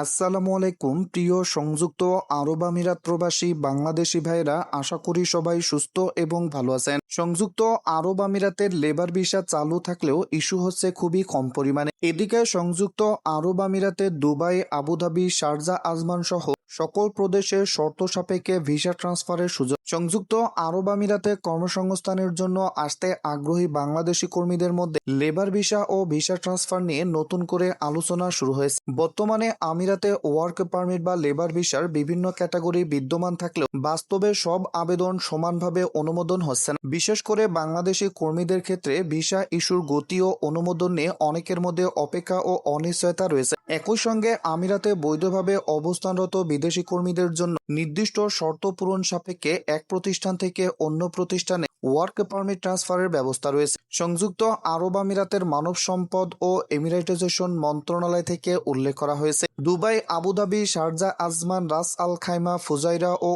আসসালামু আলাইকুম প্রিয় সংযুক্ত আরব আমিরাত প্রবাসী বাংলাদেশি ভাইরা, আশা করি সবাই সুস্থ এবং ভালো আছেন। সংযুক্ত আরব আমিরাতের লেবার ভিসা চালু থাকলেও ইস্যু হচ্ছে খুবই কম পরিমাণে। এদিকে সংযুক্ত আরব আমিরাতের দুবাই, আবুধাবি, শারজা, আজমান সহ সকল প্রদেশের শর্ত সাপেক্ষে ভিসা ট্রান্সফারের সুযোগ। সংযুক্ত আরব আমিরাতে কর্মসংস্থানের জন্য আসতে আগ্রহী বাংলাদেশি কর্মীদের মধ্যে লেবার ভিসা ও ভিসা ট্রান্সফার নিয়ে নতুন করে আলোচনা শুরু হয়েছে। বর্তমানে আমিরাতে ওয়ার্ক পারমিট বা লেবার ভিসার বিভিন্ন ক্যাটাগরি বিদ্যমান থাকলেও বাস্তবে সব আবেদন সমানভাবে অনুমোদন হচ্ছে না। বিশেষ করে বাংলাদেশি কর্মীদের ক্ষেত্রে ভিসা ইস্যুর গতি ও অনুমোদন নিয়ে অনেকের মধ্যে অপেক্ষা ও অনিশ্চয়তা রয়েছে। একই সঙ্গে আমিরাতে বৈধভাবে অবস্থানরত বিদেশি কর্মীদের জন্য নির্দিষ্ট শর্ত পূরণ সাপেক্ষে এক প্রতিষ্ঠান থেকে অন্য প্রতিষ্ঠানে ওয়ার্ক পারমিট ট্রান্সফারের ব্যবস্থা রয়েছে। সংযুক্ত আরব আমিরাতের মানব সম্পদ ও এমিরাইটাইজেশন মন্ত্রণালয় থেকে উল্লেখ করা হয়েছে, দুবাই, আবুধাবি, শারজা, আজমান, রাস আল খাইমা, ফুজাইরা ও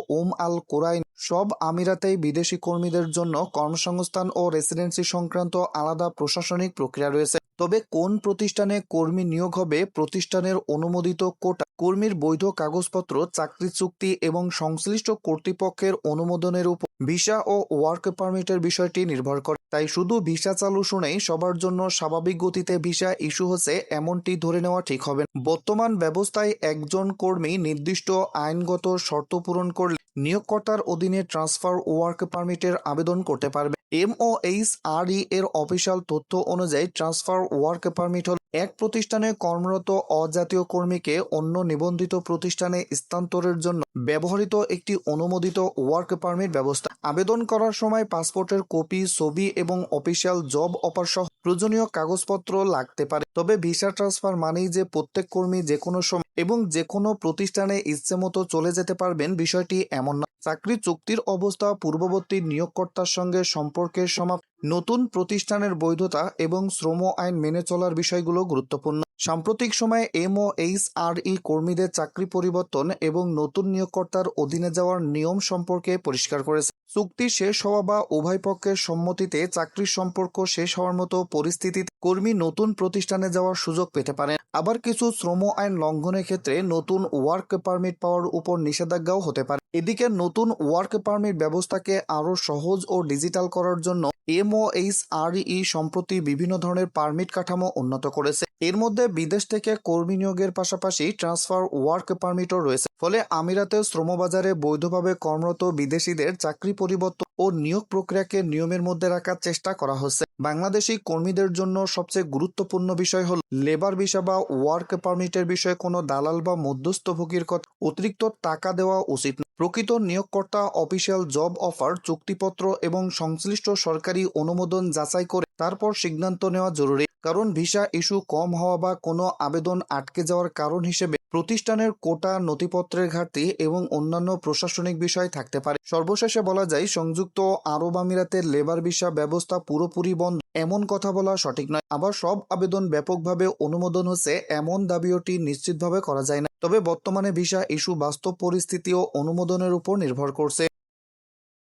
আল কোরাইন সব আমিরাতেই বিদেশি কর্মীদের জন্য কর্মসংস্থান ও রেসিডেন্সি সংক্রান্ত আলাদা প্রশাসনিক প্রক্রিয়া রয়েছে। তবে কোন প্রতিষ্ঠানে কর্মী নিয়োগ হবে, প্রতিষ্ঠানের অনুমোদিত কোটা, কর্মীর বৈধ কাগজপত্র, চাকরি চুক্তি এবং সংশ্লিষ্ট কর্তৃপক্ষের অনুমোদনের উপর ভিসা ও ওয়ার্ক পারমিটের বিষয়টি নির্ভর করে। তাই শুধু ভিসা চালু শুনেই সবার জন্য স্বাভাবিক গতিতে ভিসা ইস্যু হচ্ছে এমনটি ধরে নেওয়া ঠিক হবে না। বর্তমান ব্যবস্থায় একজন কর্মী নির্দিষ্ট আইনগত শর্ত পূরণ করলে নিয়োগকর্তার অধীনে ট্রান্সফার ওয়ার্ক পারমিটের আবেদন করতে পারবে। MOHRE এর অফিসিয়াল তথ্য অনুযায়ী ট্রান্সফার ওয়ার্ক পারমিট হল এক প্রতিষ্ঠানে কর্মরত অজাতীয় কর্মীকে অন্য নিবন্ধিত প্রতিষ্ঠানে স্থানান্তরের জন্য ব্যবহৃত একটি অনুমোদিত ওয়ার্ক পারমিট ব্যবস্থা। আবেদন করার সময় পাসপোর্টের কপি, ছবি এবং অফিসিয়াল জব অফার সহ প্রয়োজনীয় কাগজপত্র লাগতে পারে। তবে ভিসা ট্রান্সফার মানেই যে প্রত্যেক কর্মী যে কোনো সময় এবং যে কোনো প্রতিষ্ঠানে ইচ্ছেমতো চলে যেতে পারবেন, বিষয়টি এমন না। চাকরি চুক্তির অবস্থা, পূর্ববর্তী নিয়োগকর্তার সঙ্গে সম্পর্কের সমাপ্তি, নতুন প্রতিষ্ঠানের বৈধতা এবং শ্রম আইন মেনে চলার বিষয়গুলো গুরুত্বপূর্ণ। সাম্প্রতিক সময়ে MOHRE কর্মীদের চাকরি পরিবর্তন এবং নতুন নিয়োগকর্তার অধীনে যাওয়ার নিয়ম সম্পর্কে পরিষ্কার করেছে। চুক্তি শেষ হওয়া বা উভয় পক্ষের সম্মতিতে চাকরির সম্পর্ক শেষ হওয়ার মতো পরিস্থিতিতে কর্মী নতুন প্রতিষ্ঠানে যাওয়ার সুযোগ পেতে পারেন। আবার কিছু শ্রম আইন লঙ্ঘনের ক্ষেত্রে নতুন ওয়ার্ক পারমিট পাওয়ার উপর নিষেধাজ্ঞাও হতে পারে। এদিকে নতুন ওয়ার্ক পারমিট ব্যবস্থাকে আরও সহজ ও ডিজিটাল করার জন্য MOHRE সম্প্রতি বিভিন্ন ধরনের পারমিট কাঠামো উন্নত করেছে। এর মধ্যে বিদেশ থেকে কর্মী নিয়োগের পাশাপাশি ট্রান্সফার ওয়ার্ক পারমিটও রয়েছে। ফলে আমিরাতের শ্রমবাজারে বৈধভাবে কর্মরত বিদেশিদের চাকরি পরিবর্তন ও নিয়োগ প্রক্রিয়াকে নিয়মের মধ্যে রাখার চেষ্টা করা হচ্ছে। বাংলাদেশি কর্মীদের জন্য সবচেয়ে গুরুত্বপূর্ণ বিষয় হল লেবার ভিসা বা ওয়ার্ক পারমিটের বিষয়ে কোনো দালাল বা মধ্যস্থভোগীর কথা অতিরিক্ত টাকা দেওয়া উচিত নয়। প্রকৃত নিয়োগকর্তা অফিসিয়াল জব অফার, চুক্তিপত্র এবং সংশ্লিষ্ট সরকারি অনুমোদন যাচাই করে তারপর সিদ্ধান্ত নেওয়া জরুরি। কারণ ভিসা ইস্যু কম হওয়া বা কোনো আবেদন আটকে যাওয়ার কারণ হিসেবে প্রতিষ্ঠানের কোটা, নথিপত্রের ঘাটতি এবং অন্যান্য প্রশাসনিক বিষয় থাকতে পারে। সর্বশেষে বলা যায়, সংযুক্ত আরব আমিরাতের লেবার ভিসা ব্যবস্থা পুরোপুরি বন্ধ এমন কথা বলা সঠিক নয়। আবার সব আবেদন ব্যাপকভাবে অনুমোদন হচ্ছে এমন দাবিটি নিশ্চিতভাবে করা যায় না। তবে বর্তমানে ভিসা ইস্যু বাস্তব পরিস্থিতি ও অনুমোদনের উপর নির্ভর করছে।